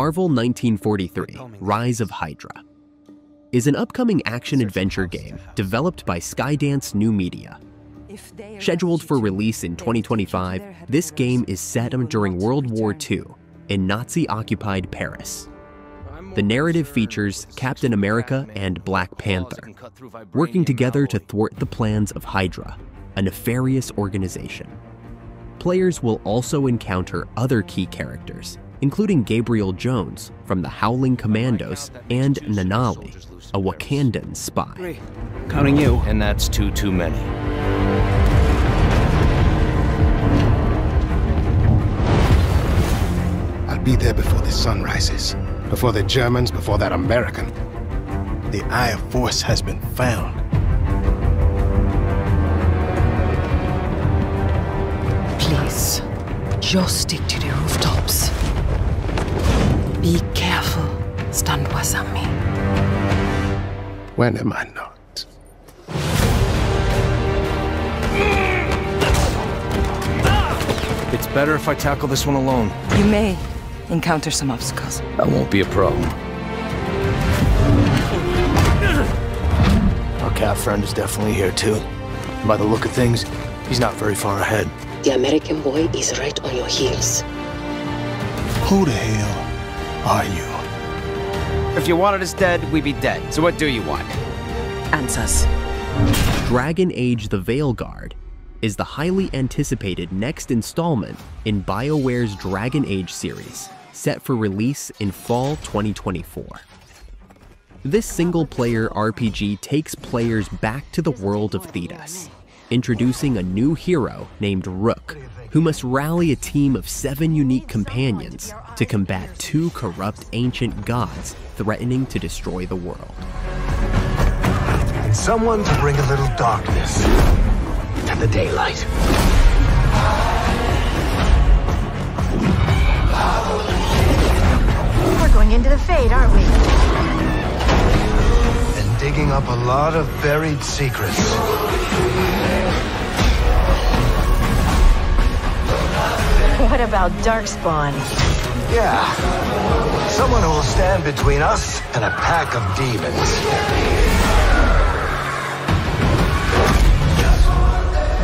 Marvel 1943: Rise of Hydra is an upcoming action-adventure game developed by Skydance New Media. Scheduled for release in 2025, this game is set during World War II in Nazi-occupied Paris. The narrative features Captain America and Black Panther working together to thwart the plans of Hydra, a nefarious organization. Players will also encounter other key characters, including Gabriel Jones from the Howling Commandos and Nanali, a Wakandan spy. Counting you. And that's too many. I'll be there before the sun rises. Before the Germans, before that American. The Eye of Force has been found. Please, just stick to the rooftops. Be careful, Stanwasami. When am I not? It's better if I tackle this one alone. You may encounter some obstacles. That won't be a problem. Our cat friend is definitely here too. By the look of things, he's not very far ahead. The American boy is right on your heels. Who the hell are you? If you wanted us dead, we'd be dead. So what do you want? Answers. Dragon Age: The Veilguard is the highly anticipated next installment in BioWare's Dragon Age series, set for release in fall 2024. This single-player RPG takes players back to the world of Thedas, introducing a new hero named Rook, who must rally a team of 7 unique companions to combat 2 corrupt ancient gods threatening to destroy the world. Someone to bring a little darkness to the daylight. We're going into the Fade, aren't we? And digging up a lot of buried secrets. What about Darkspawn? Yeah. Someone who will stand between us and a pack of demons.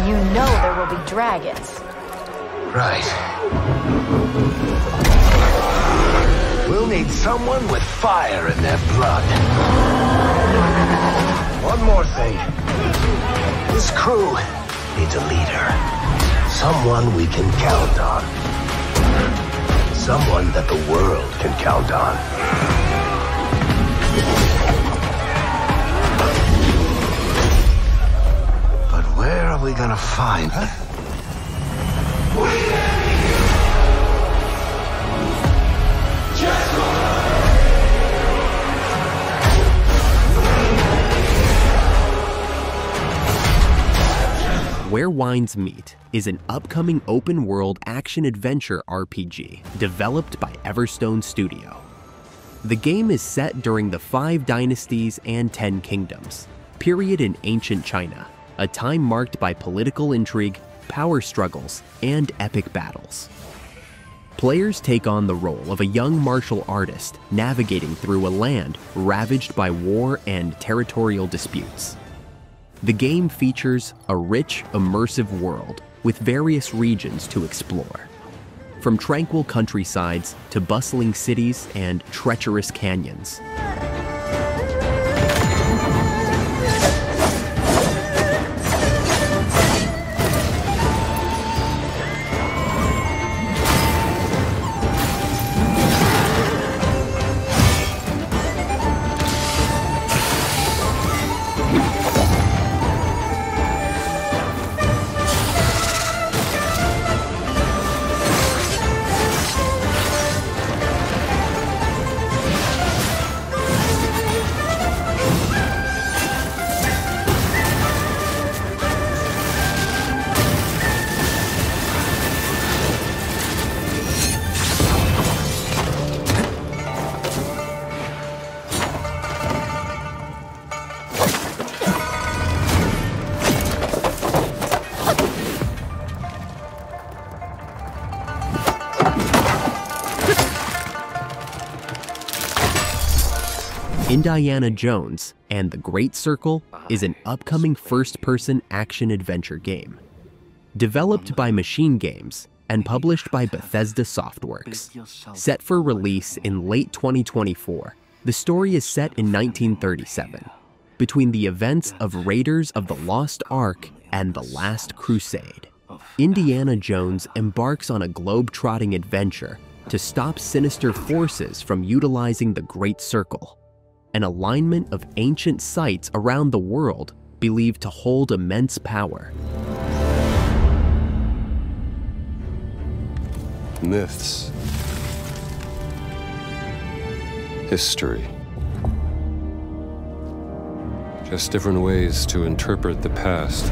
You know there will be dragons. Right. We'll need someone with fire in their blood. One more thing. This crew needs a leader. Someone we can count on. Someone that the world can count on. But where are we gonna find her? Where Wines Meet is an upcoming open-world action-adventure RPG developed by Everstone Studio. The game is set during the 5 Dynasties and 10 Kingdoms, period in ancient China, a time marked by political intrigue, power struggles, and epic battles. Players take on the role of a young martial artist navigating through a land ravaged by war and territorial disputes. The game features a rich, immersive world with various regions to explore, from tranquil countrysides to bustling cities and treacherous canyons. Indiana Jones and the Great Circle is an upcoming first-person action-adventure game. Developed by Machine Games and published by Bethesda Softworks. Set for release in late 2024, the story is set in 1937, between the events of Raiders of the Lost Ark and The Last Crusade. Indiana Jones embarks on a globe-trotting adventure to stop sinister forces from utilizing the Great Circle, an alignment of ancient sites around the world believed to hold immense power. Myths. History. Just different ways to interpret the past.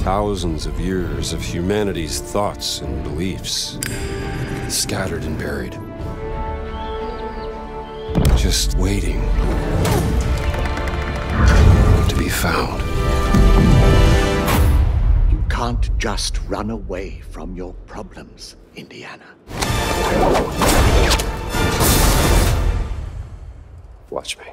Thousands of years of humanity's thoughts and beliefs, scattered and buried. Just waiting to be found. You can't just run away from your problems, Indiana. Watch me.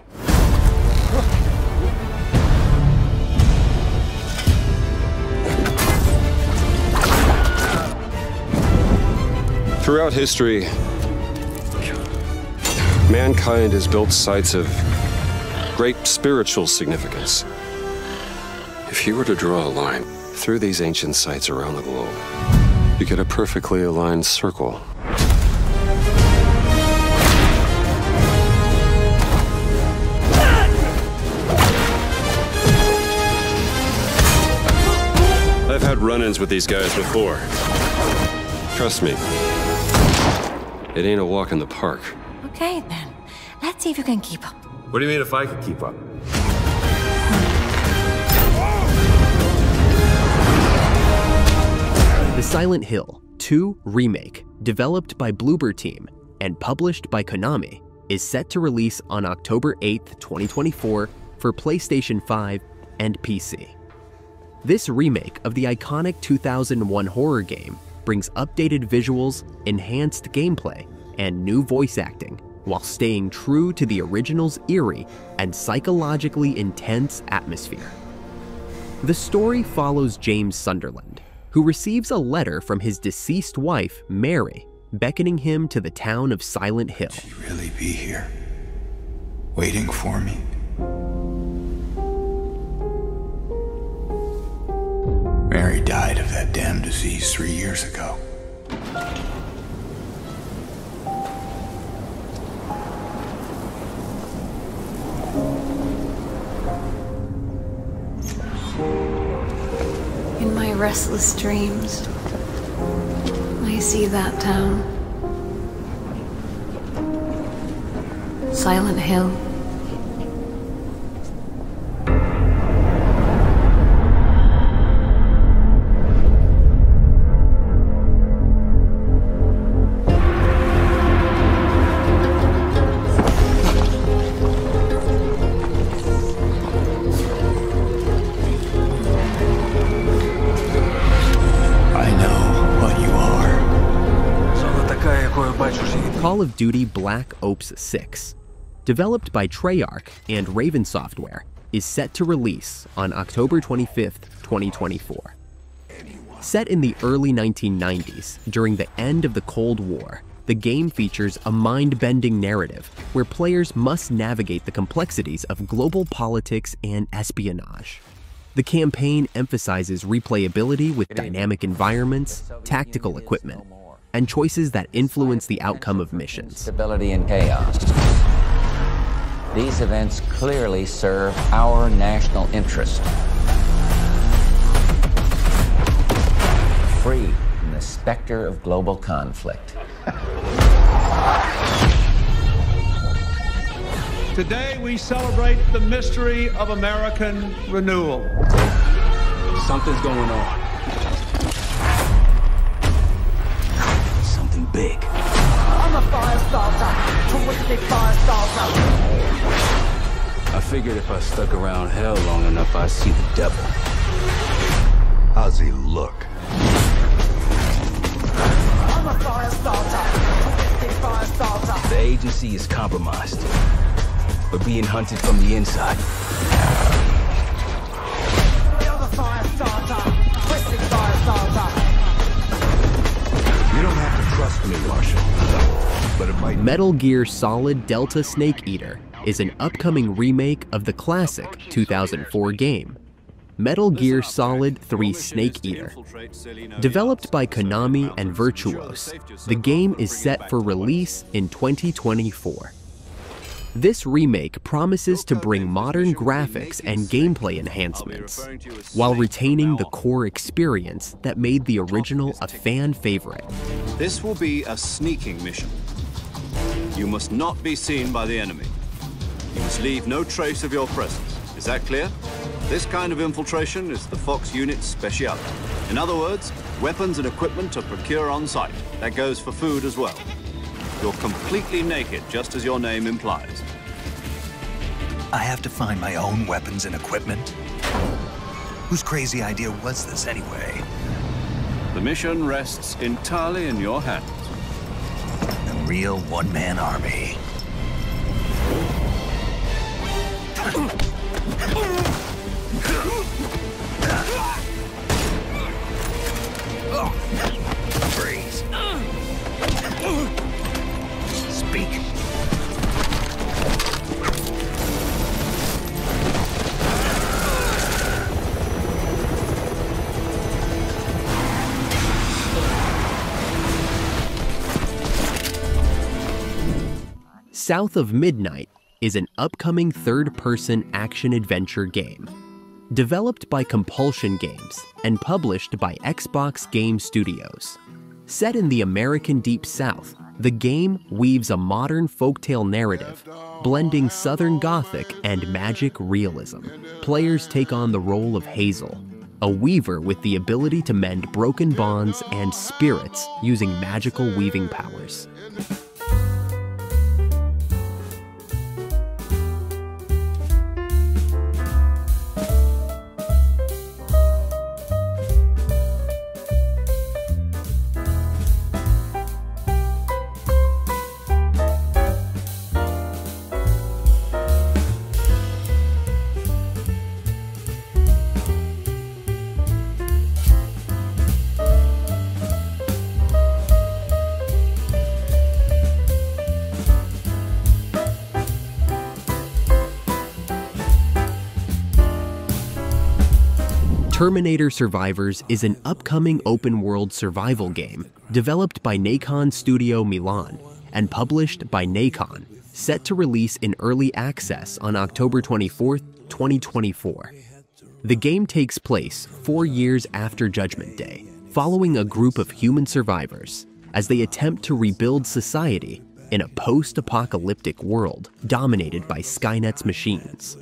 Throughout history, mankind has built sites of great spiritual significance. If you were to draw a line through these ancient sites around the globe, you get a perfectly aligned circle. I've had run-ins with these guys before. Trust me, it ain't a walk in the park. Okay, then. Let's see if you can keep up. What do you mean if I could keep up? The Silent Hill 2 Remake, developed by Bloober Team and published by Konami, is set to release on October 8th, 2024 for PlayStation 5 and PC. This remake of the iconic 2001 horror game brings updated visuals, enhanced gameplay, and new voice acting, while staying true to the original's eerie and psychologically intense atmosphere. The story follows James Sunderland, who receives a letter from his deceased wife, Mary, beckoning him to the town of Silent Hill. Would she really be here, waiting for me? Mary died of that damn disease 3 years ago. In my restless dreams, I see that town. Silent Hill. Call of Duty Black Ops 6, developed by Treyarch and Raven Software, is set to release on October 25th, 2024. Set in the early 1990s, during the end of the Cold War, the game features a mind-bending narrative where players must navigate the complexities of global politics and espionage. The campaign emphasizes replayability with dynamic environments, tactical equipment, and choices that influence the outcome of missions. Stability and chaos. These events clearly serve our national interest. Free from the specter of global conflict. Today we celebrate the mystery of American renewal. Something's going on. Big. I'm a fire starter, terrific fire starter. I figured if I stuck around hell long enough, I'd see the devil. How's he look? I'm a fire starter, terrific Firestarter. The agency is compromised. We're being hunted from the inside. The other Firestarter. Twisting Firestarter. You don't have to trust me, Marshall. But it might. Metal Gear Solid Delta Snake Eater is an upcoming remake of the classic 2004 game, Metal Gear Solid 3 Snake Eater. Developed by Konami and Virtuos, the game is set for release in 2024. This remake promises to bring modern graphics and gameplay enhancements, while retaining the core experience that made the original a fan favorite. This will be a sneaking mission. You must not be seen by the enemy. You must leave no trace of your presence. Is that clear? This kind of infiltration is the Fox unit's speciality. In other words, weapons and equipment are procured on site. That goes for food as well. You're completely naked, just as your name implies. I have to find my own weapons and equipment? Whose crazy idea was this, anyway? The mission rests entirely in your hands. A real one-man army. Freeze. Speak. South of Midnight is an upcoming third-person action-adventure game. Developed by Compulsion Games and published by Xbox Game Studios. Set in the American Deep South, the game weaves a modern folktale narrative, blending Southern Gothic and magic realism. Players take on the role of Hazel, a weaver with the ability to mend broken bonds and spirits using magical weaving powers. Terminator Survivors is an upcoming open-world survival game developed by Nacon Studio Milan and published by Nacon, set to release in early access on October 24, 2024. The game takes place 4 years after Judgment Day, following a group of human survivors as they attempt to rebuild society in a post-apocalyptic world dominated by Skynet's machines.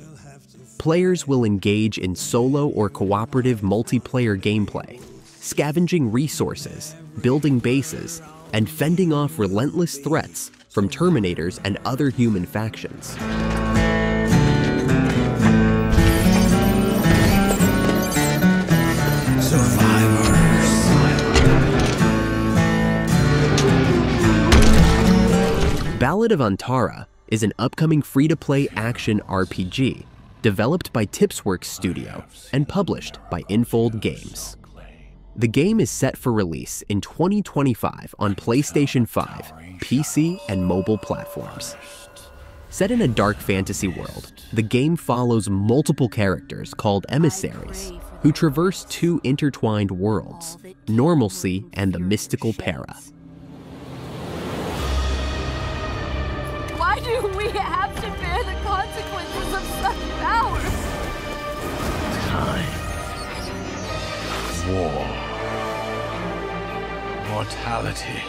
Players will engage in solo or cooperative multiplayer gameplay, scavenging resources, building bases, and fending off relentless threats from Terminators and other human factions. Survivors. Ballad of Antara is an upcoming free-to-play action RPG developed by Tipsworks Studio and published by Infold Games. The game is set for release in 2025 on PlayStation 5, PC, and mobile platforms. Set in a dark fantasy world, the game follows multiple characters called emissaries who traverse two intertwined worlds, Normalcy and the Mystical Para. Why do we have to bear the consequences of such power? Time. War. Mortality.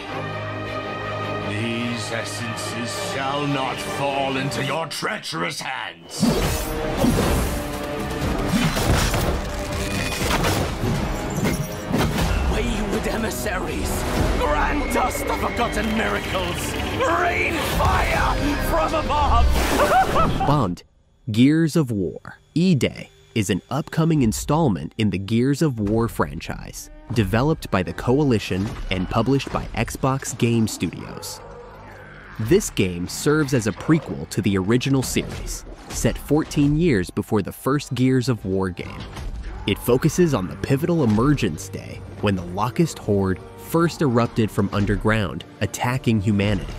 These essences shall not fall into your treacherous hands. Wayward emissaries, grant us the forgotten miracles. Rain fire from above. Bond, Gears of War. E-Day is an upcoming installment in the Gears of War franchise, developed by the Coalition and published by Xbox Game Studios. This game serves as a prequel to the original series, set 14 years before the first Gears of War game. It focuses on the pivotal emergence day when the Locust Horde first erupted from underground, attacking humanity.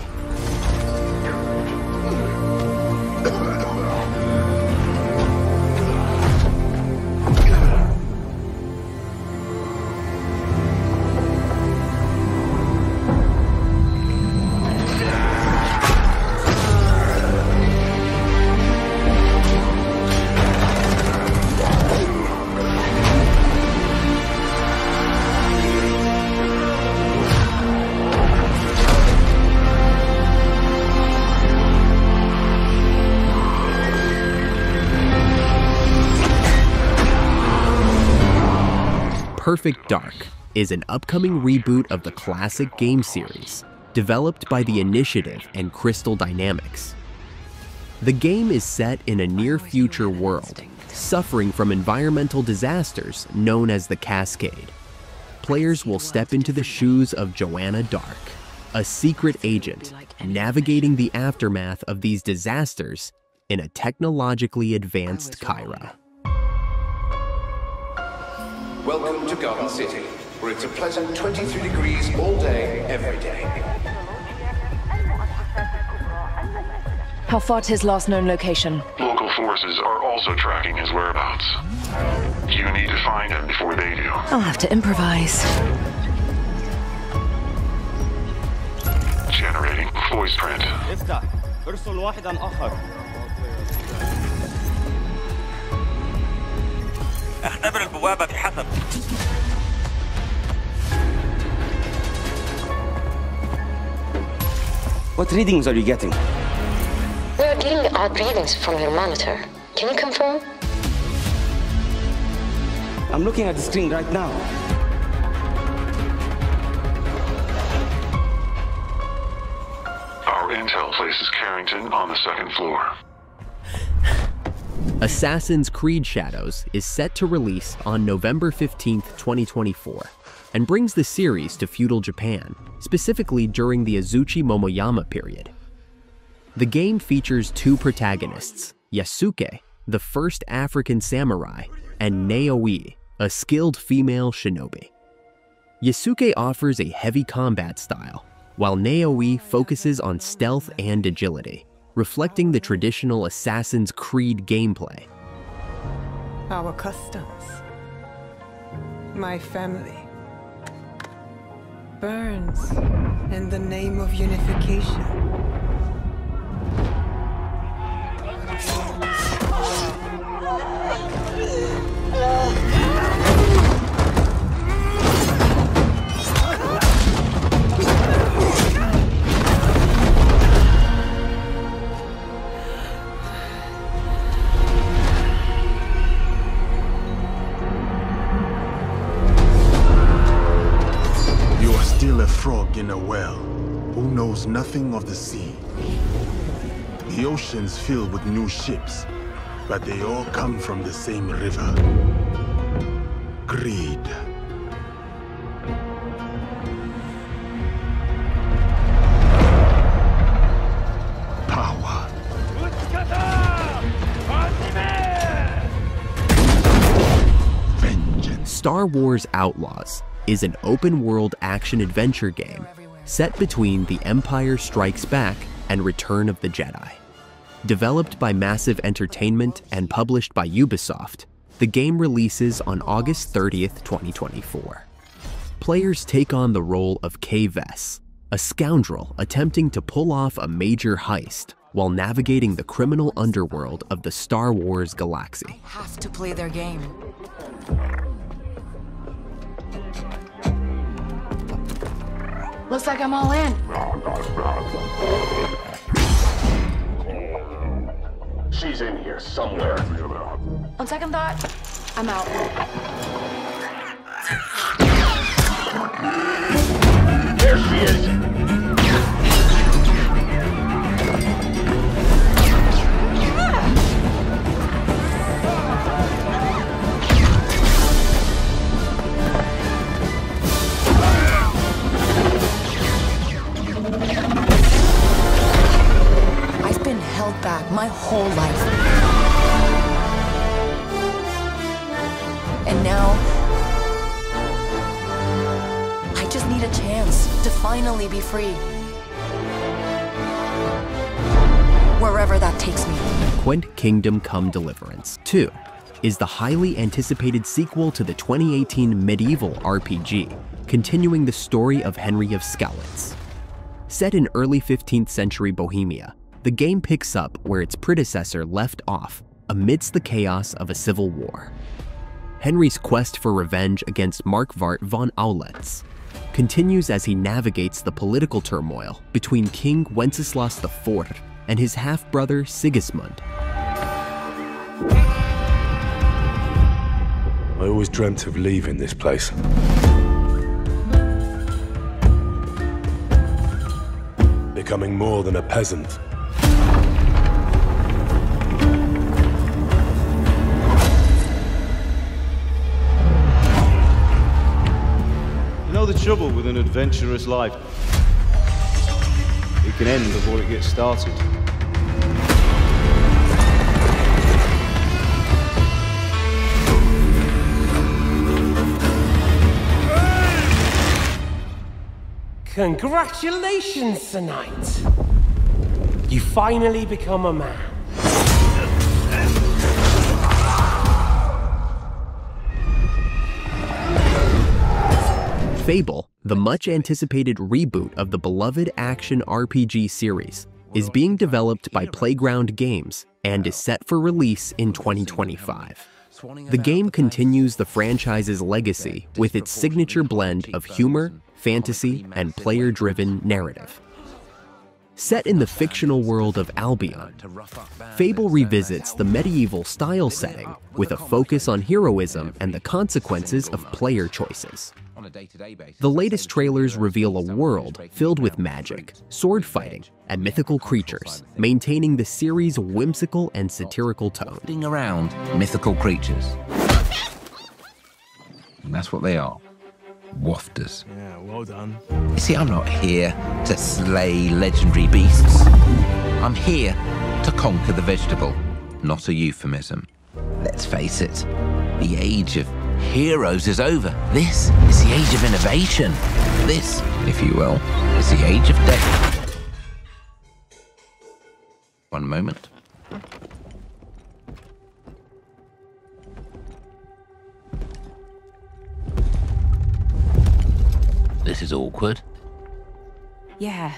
Perfect Dark is an upcoming reboot of the classic game series, developed by the Initiative and Crystal Dynamics. The game is set in a near-future world, suffering from environmental disasters known as the Cascade. Players will step into the shoes of Joanna Dark, a secret agent navigating the aftermath of these disasters in a technologically advanced Kyra. Welcome to Garden City, where it's a pleasant 23 degrees all day, every day. How far to his last known location? Local forces are also tracking his whereabouts. You need to find him before they do. I'll have to improvise. Generating voice print. افتح. ارسل واحدا آخر. اختبر البوابة بحسب. What readings are you getting? We are getting odd readings from your monitor. Can you confirm? I'm looking at the screen right now. Our intel places Carrington on the second floor. Assassin's Creed Shadows is set to release on November 15, 2024, and brings the series to feudal Japan, specifically during the Azuchi Momoyama period. The game features two protagonists, Yasuke, the first African samurai, and Naoi, a skilled female shinobi. Yasuke offers a heavy combat style, while Naoi focuses on stealth and agility, reflecting the traditional Assassin's Creed gameplay. Our customs, my family, burns in the name of unification. Still a frog in a well, who knows nothing of the sea. The ocean's filled with new ships, but they all come from the same river. Greed. Power. Vengeance. Star Wars Outlaws is an open-world action-adventure game set between The Empire Strikes Back and Return of the Jedi. Developed by Massive Entertainment and published by Ubisoft, the game releases on August 30th, 2024. Players take on the role of Kay Vess, a scoundrel attempting to pull off a major heist while navigating the criminal underworld of the Star Wars galaxy. Have to play their game. Looks like I'm all in. She's in here somewhere. On second thought, I'm out. There she is. now, I just need a chance to finally be free. Wherever that takes me. Gwent Kingdom Come Deliverance 2 is the highly anticipated sequel to the 2018 medieval RPG, continuing the story of Henry of Skalitz. Set in early 15th century Bohemia, the game picks up where its predecessor left off amidst the chaos of a civil war. Henry's quest for revenge against Markvart von Aulitz continues as he navigates the political turmoil between King Wenceslas IV and his half-brother Sigismund. I always dreamt of leaving this place. Becoming more than a peasant. You know the trouble with an adventurous life? It can end before it gets started. Congratulations, Sir Knight. You finally become a man. Fable, the much-anticipated reboot of the beloved action RPG series, is being developed by Playground Games and is set for release in 2025. The game continues the franchise's legacy with its signature blend of humor, fantasy, and player-driven narrative. Set in the fictional world of Albion, Fable revisits the medieval style setting with a focus on heroism and the consequences of player choices. The latest trailers reveal a world filled with magic, sword fighting, and mythical creatures, maintaining the series' whimsical and satirical tone. Around mythical creatures. And that's what they are. Wafters. Yeah, well done. You see, I'm not here to slay legendary beasts. I'm here to conquer the vegetable, not a euphemism. Let's face it, the age of heroes is over. This is the age of innovation. This, if you will, is the age of death. One moment. This is awkward. Yeah.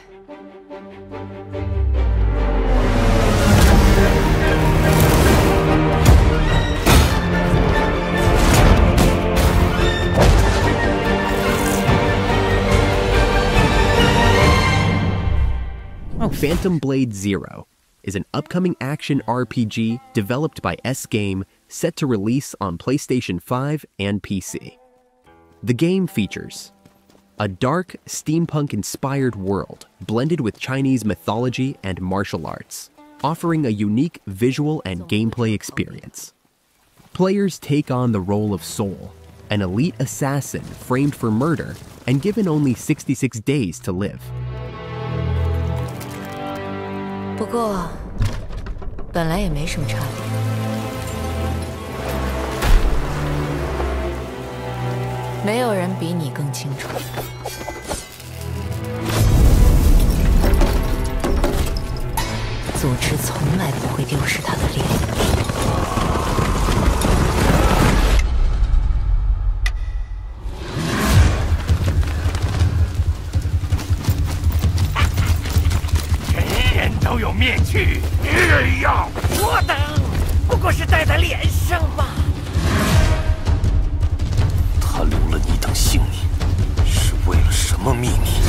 Phantom Blade Zero is an upcoming action RPG developed by S-Game set to release on PlayStation 5 and PC. The game features a dark, steampunk-inspired world blended with Chinese mythology and martial arts, offering a unique visual and gameplay experience. Players take on the role of Soul, an elite assassin framed for murder and given only 66 days to live. 不过，本来也没什么差别。没有人比你更清楚。组织从来不会丢失它的力量。人人都有面具，人要我等，不过是戴在脸上吧。他留了你等性命，是为了什么秘密？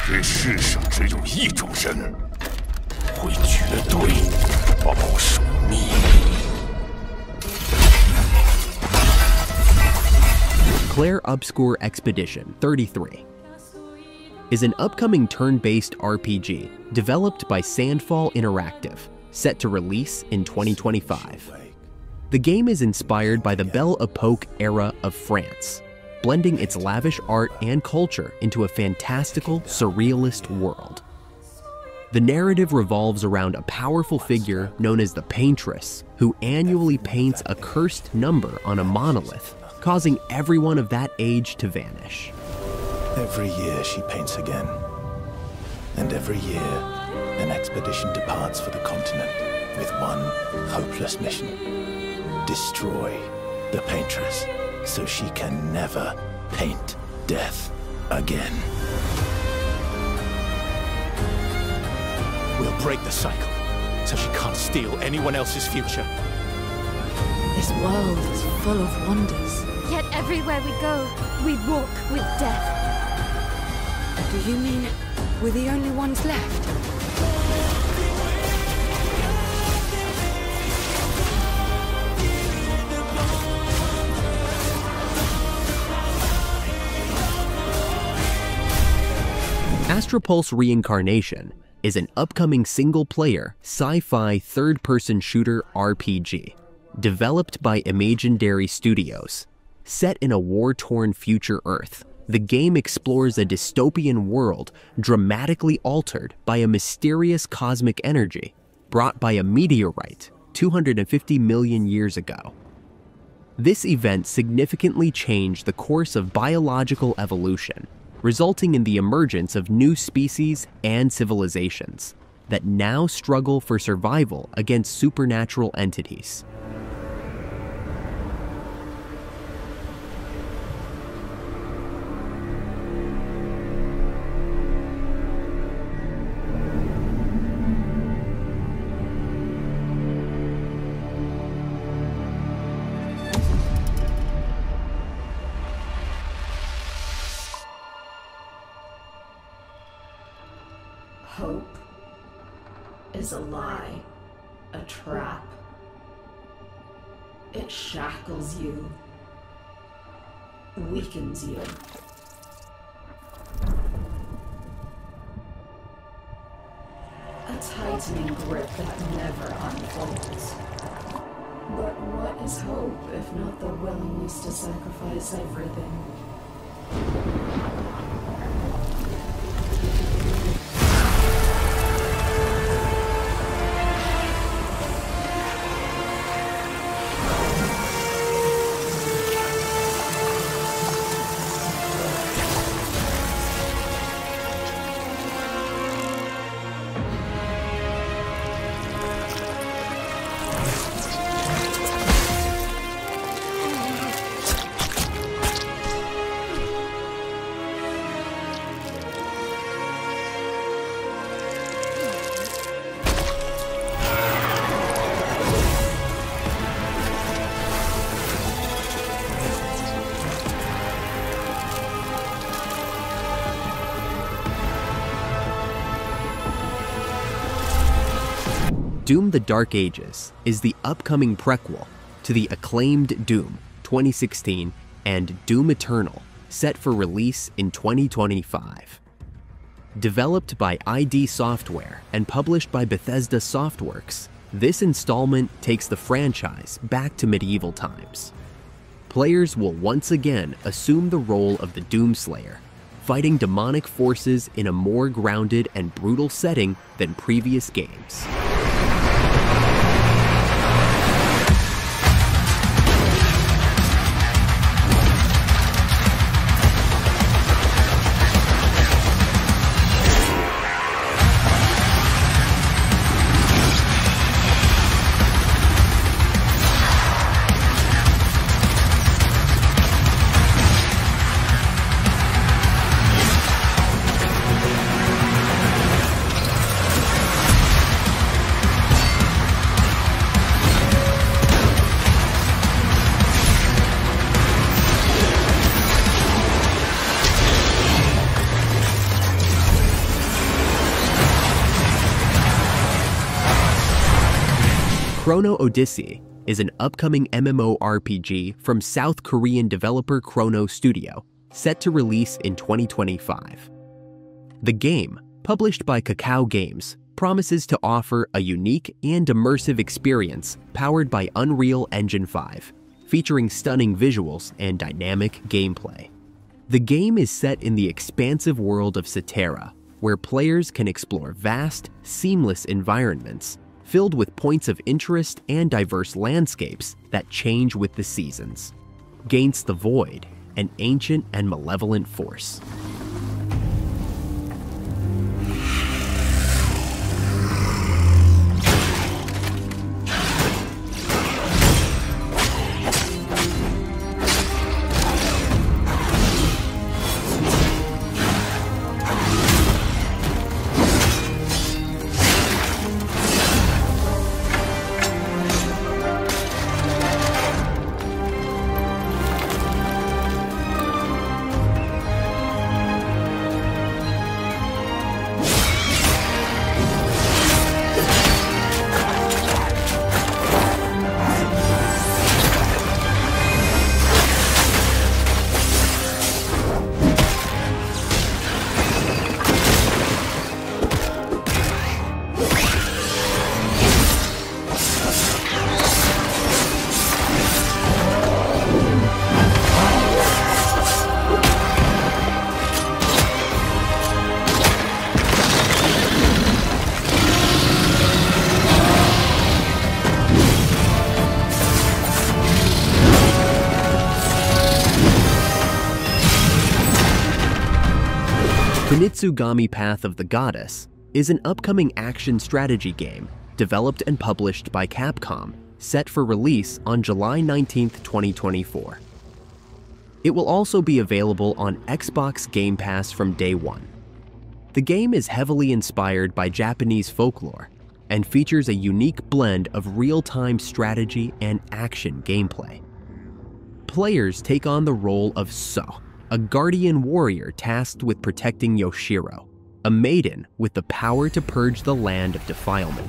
这世上只有一种人会绝对保守秘密。 Claire Obscure Expedition 33 is an upcoming turn-based RPG developed by Sandfall Interactive, set to release in 2025. The game is inspired by the Belle Epoque era of France, blending its lavish art and culture into a fantastical, surrealist world. The narrative revolves around a powerful figure known as the Paintress, who annually paints a cursed number on a monolith, causing everyone of that age to vanish. Every year she paints again. And every year, an expedition departs for the continent with one hopeless mission. Destroy the Paintress, so she can never paint death again. We'll break the cycle, so she can't steal anyone else's future. This world is full of wonders. Yet everywhere we go, we walk with death. Do you mean we're the only ones left? Astropulse Reincarnation is an upcoming single-player, sci-fi third-person shooter RPG, developed by Imaginary Studios. Set in a war-torn future Earth, the game explores a dystopian world dramatically altered by a mysterious cosmic energy brought by a meteorite 250 million years ago. This event significantly changed the course of biological evolution, resulting in the emergence of new species and civilizations that now struggle for survival against supernatural entities. Hope is a lie, a trap. It shackles you, weakens you. A tightening grip that never unfolds. But what is hope if not the willingness to sacrifice everything? Doom: The Dark Ages is the upcoming prequel to the acclaimed Doom 2016 and Doom Eternal, set for release in 2025. Developed by ID Software and published by Bethesda Softworks, this installment takes the franchise back to medieval times. Players will once again assume the role of the Doomslayer, fighting demonic forces in a more grounded and brutal setting than previous games. Chrono Odyssey is an upcoming MMORPG from South Korean developer Chrono Studio, set to release in 2025. The game, published by Kakao Games, promises to offer a unique and immersive experience powered by Unreal Engine 5, featuring stunning visuals and dynamic gameplay. The game is set in the expansive world of Cetera, where players can explore vast, seamless environments filled with points of interest and diverse landscapes that change with the seasons. Gainst the Void, an ancient and malevolent force. Kunitsugami Path of the Goddess is an upcoming action strategy game developed and published by Capcom, set for release on July 19, 2024. It will also be available on Xbox Game Pass from day one. The game is heavily inspired by Japanese folklore and features a unique blend of real-time strategy and action gameplay. Players take on the role of So, a guardian warrior tasked with protecting Yoshiro, a maiden with the power to purge the land of defilement.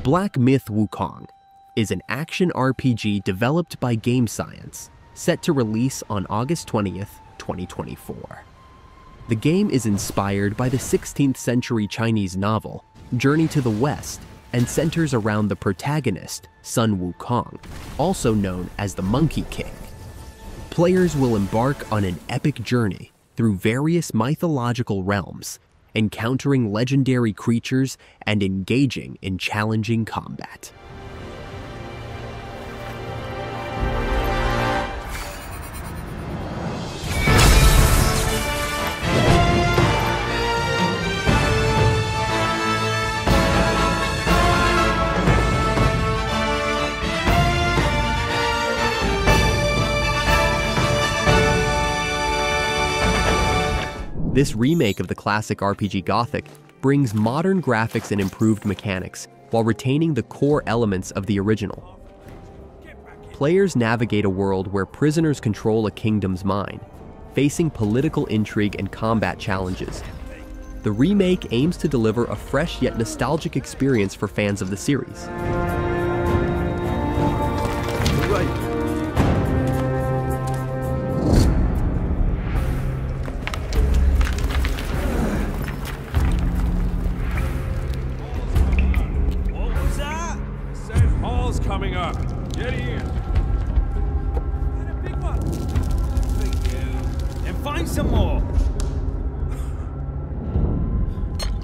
Black Myth Wukong is an action RPG developed by Game Science, set to release on August 20th, 2024. The game is inspired by the 16th century Chinese novel, Journey to the West, and centers around the protagonist, Sun Wukong, also known as the Monkey King. Players will embark on an epic journey through various mythological realms, encountering legendary creatures and engaging in challenging combat. This remake of the classic RPG Gothic brings modern graphics and improved mechanics while retaining the core elements of the original. Players navigate a world where prisoners control a kingdom's mind, facing political intrigue and combat challenges. The remake aims to deliver a fresh yet nostalgic experience for fans of the series. Coming up. Get in. Get a big one. Thank you. And find some more.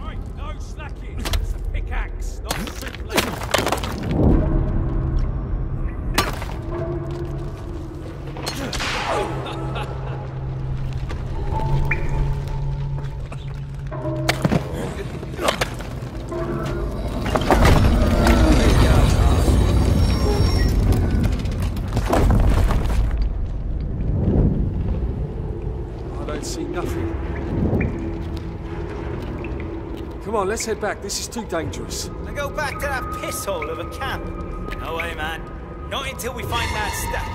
Right, no slacking. It's a pickaxe, not a soup plate. See nothing on, let's head back. This is too dangerous. Now go back to that piss hole of a camp. No way, man. Not until we find that stuff.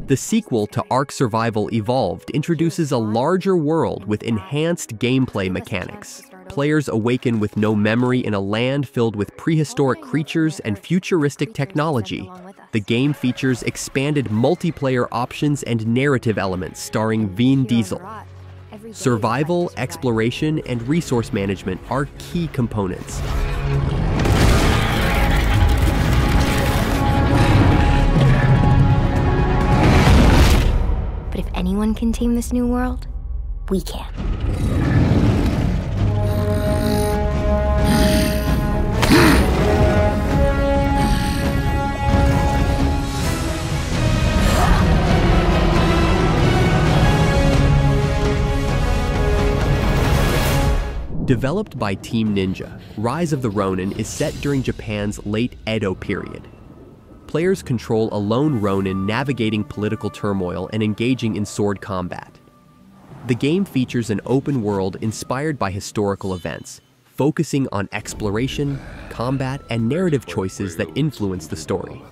The sequel to Ark Survival Evolved introduces a larger world with enhanced gameplay mechanics. Players awaken with no memory in a land filled with prehistoric creatures and futuristic technology. The game features expanded multiplayer options and narrative elements starring Vin Diesel. Survival, exploration, and resource management are key components. But if anyone can tame this new world, we can. Developed by Team Ninja, Rise of the Ronin is set during Japan's late Edo period. Players control a lone Ronin navigating political turmoil and engaging in sword combat. The game features an open world inspired by historical events, focusing on exploration, combat, and narrative choices that influence the story.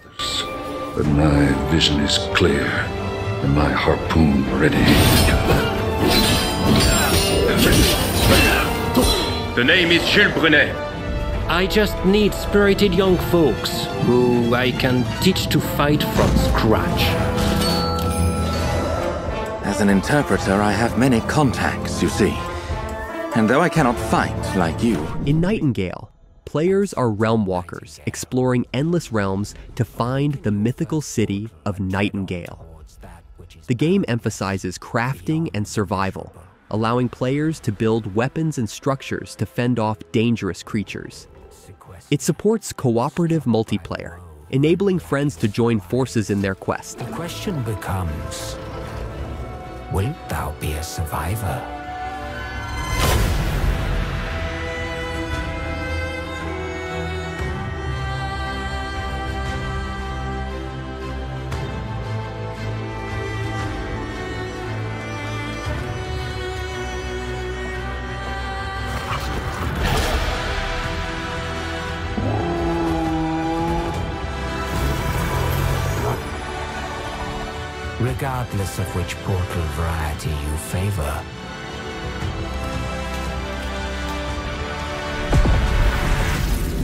But my vision is clear, and my harpoon ready. The name is Jules Brunet. I just need spirited young folks who I can teach to fight from scratch. As an interpreter, I have many contacts, you see. And though I cannot fight like you... In Nightingale, players are realm walkers, exploring endless realms to find the mythical city of Nightingale. The game emphasizes crafting and survival, allowing players to build weapons and structures to fend off dangerous creatures. It supports cooperative multiplayer, enabling friends to join forces in their quest. The question becomes, wilt thou be a survivor? Regardless of which portal variety you favor.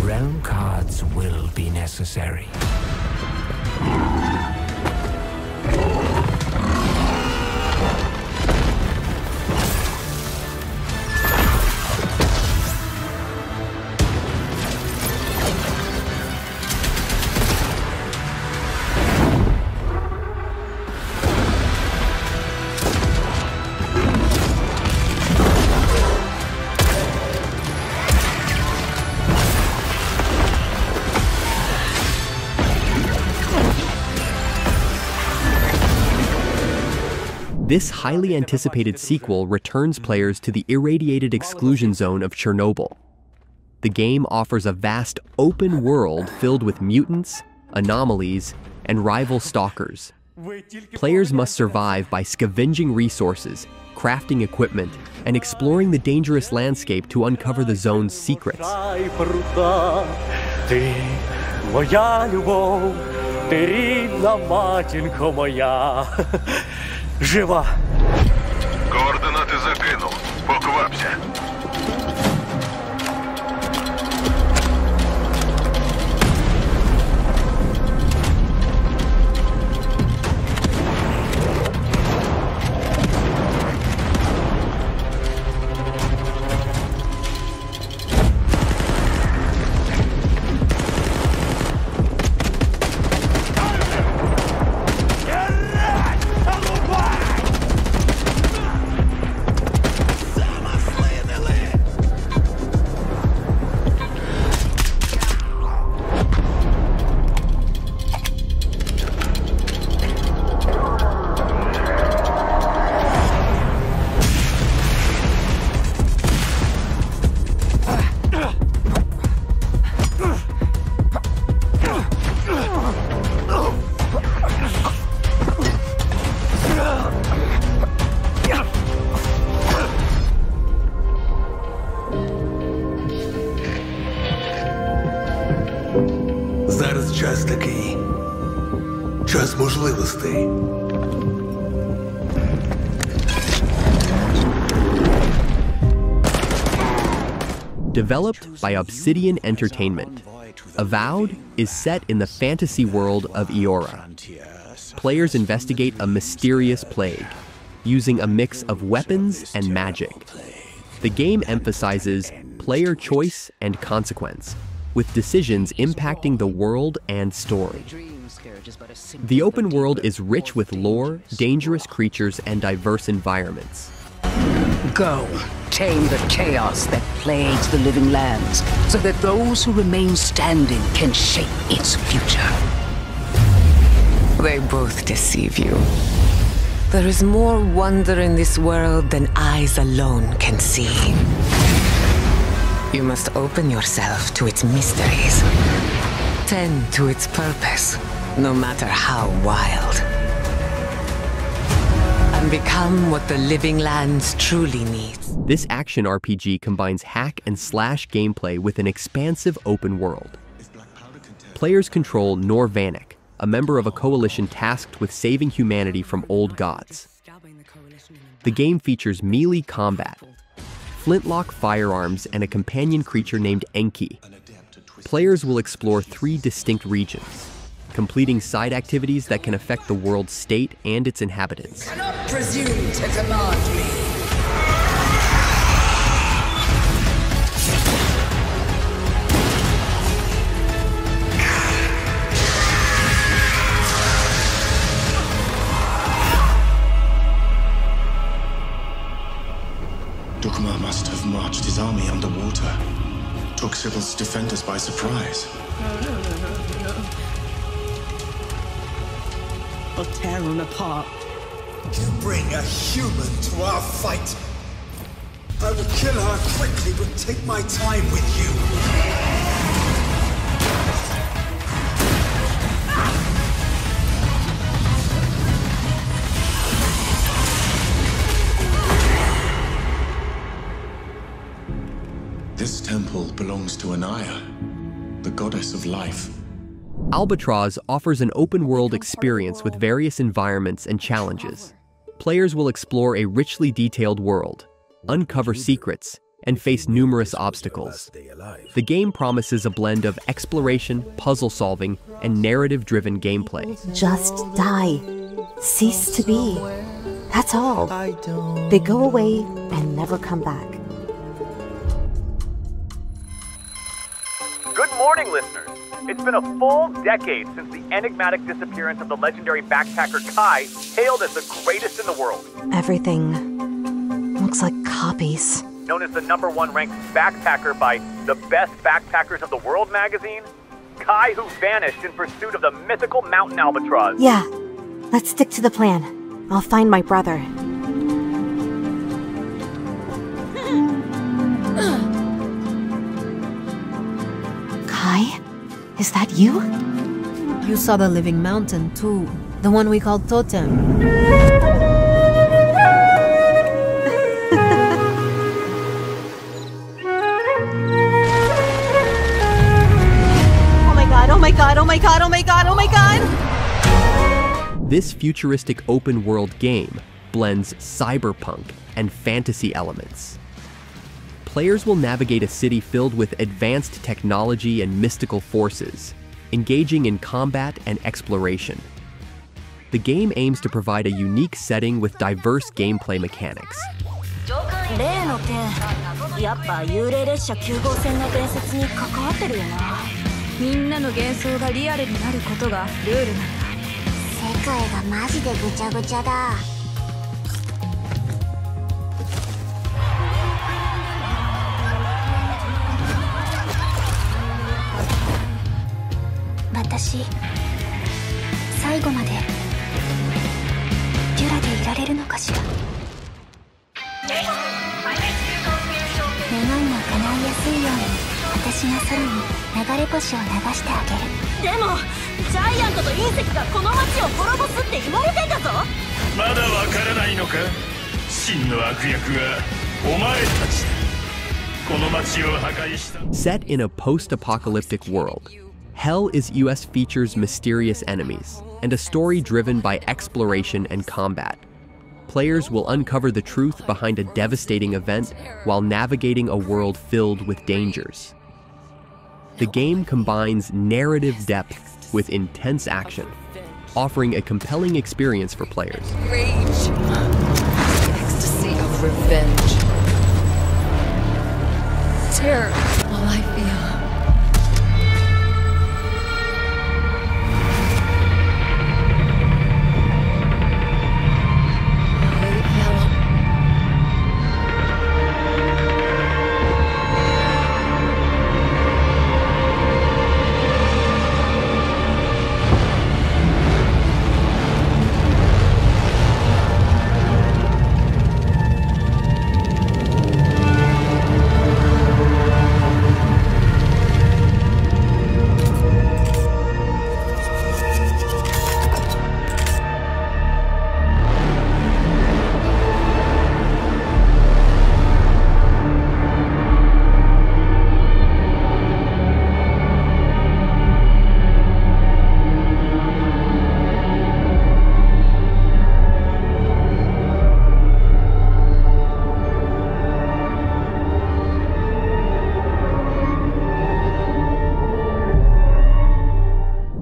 Realm cards will be necessary. This highly anticipated sequel returns players to the irradiated exclusion zone of Chernobyl. The game offers a vast open world filled with mutants, anomalies, and rival stalkers. Players must survive by scavenging resources, crafting equipment, and exploring the dangerous landscape to uncover the zone's secrets. Жива! Координати закинув. Поквапся. без можливостей. Developed by Obsidian Entertainment, Avowed is set in the fantasy world of Eora. Players investigate a mysterious plague, using a mix of weapons and magic. The game emphasizes player choice and consequence, with decisions impacting the world and story. The open world is rich with lore, dangerous creatures, and diverse environments. Go, tame the chaos that plagues the living lands, so that those who remain standing can shape its future. They both deceive you. There is more wonder in this world than eyes alone can see. You must open yourself to its mysteries. Tend to its purpose, no matter how wild. And become what the living lands truly needs. This action RPG combines hack and slash gameplay with an expansive open world. Players control Nor Vanek, a member of a coalition tasked with saving humanity from old gods. The game features melee combat, flintlock firearms, and a companion creature named Enki. Players will explore 3 distinct regions, completing side activities that can affect the world's state and its inhabitants. You cannot presume to command me. Dukma must have marched his army underwater. Took Sybil's defenders by surprise. I'll tear them apart. You bring a human to our fight. I will kill her quickly, but take my time with you. This temple belongs to Anaya, the goddess of life. Albatross offers an open-world experience with various environments and challenges. Players will explore a richly detailed world, uncover secrets, and face numerous obstacles. The game promises a blend of exploration, puzzle-solving, and narrative-driven gameplay. Just die. Cease to be. That's all. They go away and never come back. Good morning, listeners. It's been a full decade since the enigmatic disappearance of the legendary backpacker Kai, hailed as the greatest in the world. Everything looks like copies. Known as the #1 ranked backpacker by the Best Backpackers of the World magazine, Kai, who vanished in pursuit of the mythical mountain albatross. Yeah, let's stick to the plan. I'll find my brother. Kai? Is that you? You saw the living mountain too. The one we called Totem. Oh my god, oh my god, oh my god, oh my god, oh my god! This futuristic open-world game blends cyberpunk and fantasy elements. Players will navigate a city filled with advanced technology and mystical forces, engaging in combat and exploration. The game aims to provide a unique setting with diverse gameplay mechanics. 例の件、やっぱ幽霊列車9号線の伝説に関わってるよな。みんなの幻想がリアルになることがルールなんだ。世界がマジでぐちゃぐちゃだ。私、最後までデュラでいられるのかしら。願いが叶いやすいように、私が空に流れ星を流してあげる。でもジャイアントと隕石がこの街を滅ぼすって言われてんだぞ。まだわからないのか。真の悪役はお前たちだ。この街を破壊した。 Set in a post-apocalyptic world, Hell is US features mysterious enemies, and a story driven by exploration and combat. Players will uncover the truth behind a devastating event while navigating a world filled with dangers. The game combines narrative depth with intense action, offering a compelling experience for players. Rage. The ecstasy of revenge. Terror, all I feel.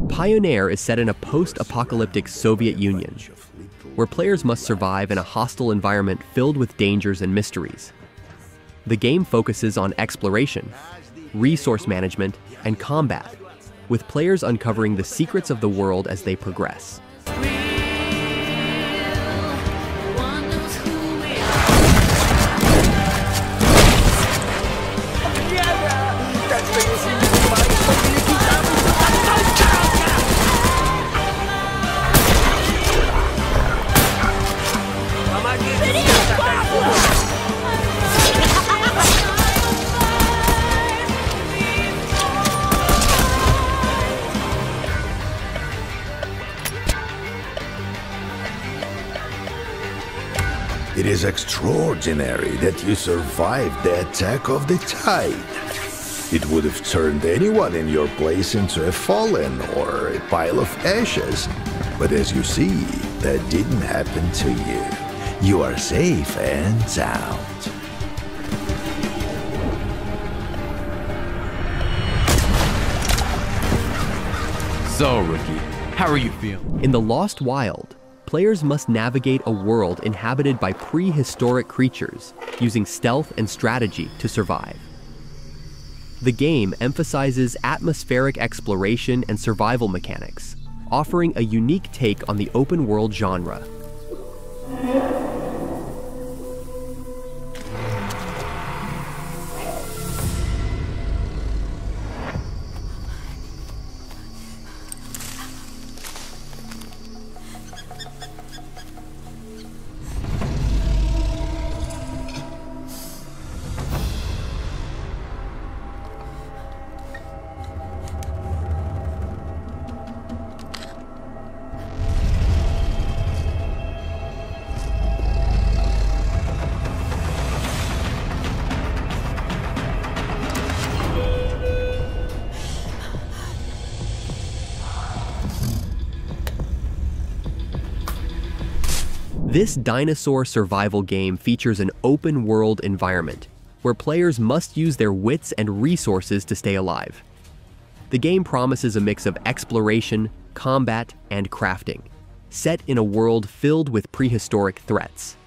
Pioneer is set in a post-apocalyptic Soviet Union, where players must survive in a hostile environment filled with dangers and mysteries. The game focuses on exploration, resource management, and combat, with players uncovering the secrets of the world as they progress. It is extraordinary that you survived the attack of the tide. It would have turned anyone in your place into a fallen or a pile of ashes. But as you see, that didn't happen to you. You are safe and sound. So, Rookie, how are you feeling? In The Lost Wild, players must navigate a world inhabited by prehistoric creatures, using stealth and strategy to survive. The game emphasizes atmospheric exploration and survival mechanics, offering a unique take on the open-world genre. This dinosaur survival game features an open-world environment, where players must use their wits and resources to stay alive. The game promises a mix of exploration, combat, and crafting, set in a world filled with prehistoric threats.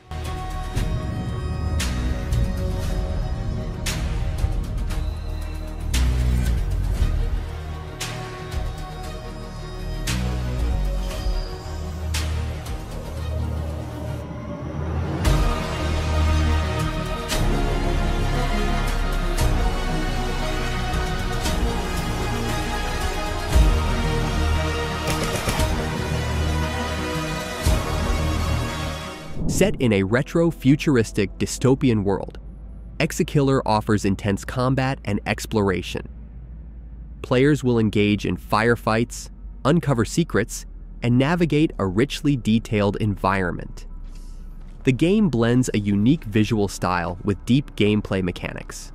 Set in a retro-futuristic dystopian world, Exakiller offers intense combat and exploration. Players will engage in firefights, uncover secrets, and navigate a richly detailed environment. The game blends a unique visual style with deep gameplay mechanics.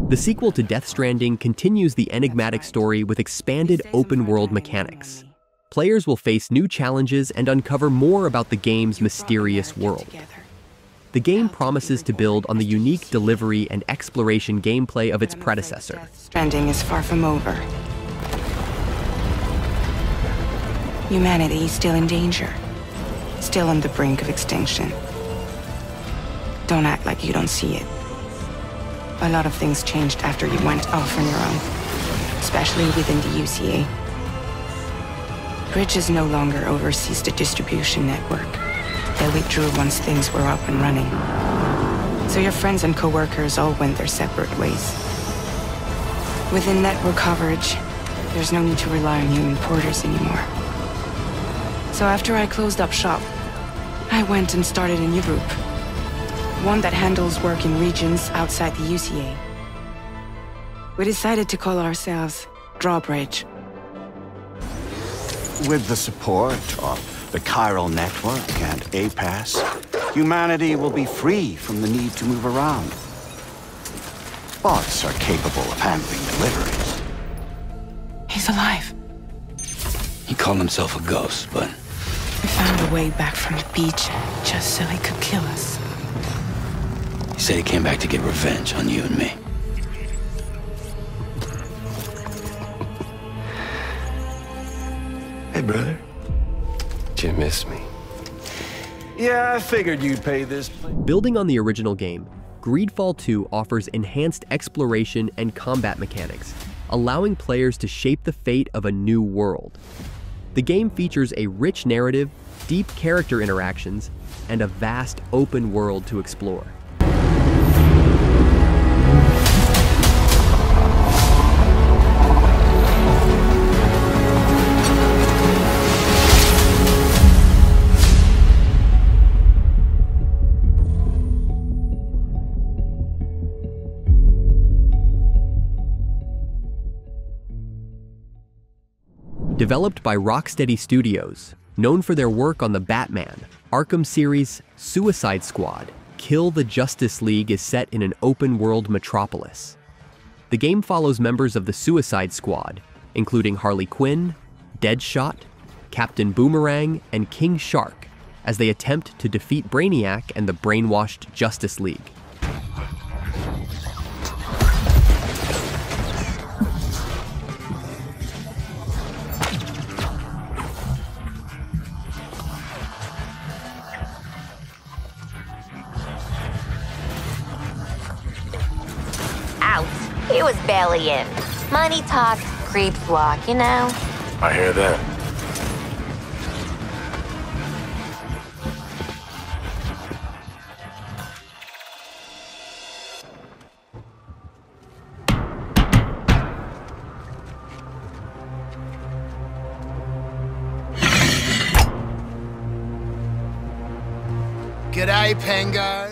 The sequel to Death Stranding continues the enigmatic story with expanded open-world mechanics. Players will face new challenges and uncover more about the game's mysterious world. The game promises to build on the unique delivery and exploration gameplay of its predecessor. Stranding is far from over. Humanity is still in danger, still on the brink of extinction. Don't act like you don't see it. A lot of things changed after you went off on your own, especially within the UCA. Bridges no longer oversees the distribution network. They withdrew once things were up and running. So your friends and co-workers all went their separate ways. Within network coverage, there's no need to rely on human porters anymore. So after I closed up shop, I went and started a new group. One that handles work in regions outside the UCA. We decided to call ourselves Drawbridge. With the support of the Chiral Network and APAS, humanity will be free from the need to move around. Bots are capable of handling deliveries. He's alive. He called himself a ghost, but... We found a way back from the beach just so he could kill us. He said he came back to get revenge on you and me. Hey, brother. Did you miss me? Yeah, I figured you'd pay this. Building on the original game, Greedfall 2 offers enhanced exploration and combat mechanics, allowing players to shape the fate of a new world. The game features a rich narrative, deep character interactions, and a vast open world to explore. Developed by Rocksteady Studios, known for their work on the Batman, Arkham series, Suicide Squad, Kill the Justice League is set in an open-world metropolis. The game follows members of the Suicide Squad, including Harley Quinn, Deadshot, Captain Boomerang, and King Shark, as they attempt to defeat Brainiac and the brainwashed Justice League. He was barely in. Money talk, creep flock, you know? I hear that. G'day, Pango.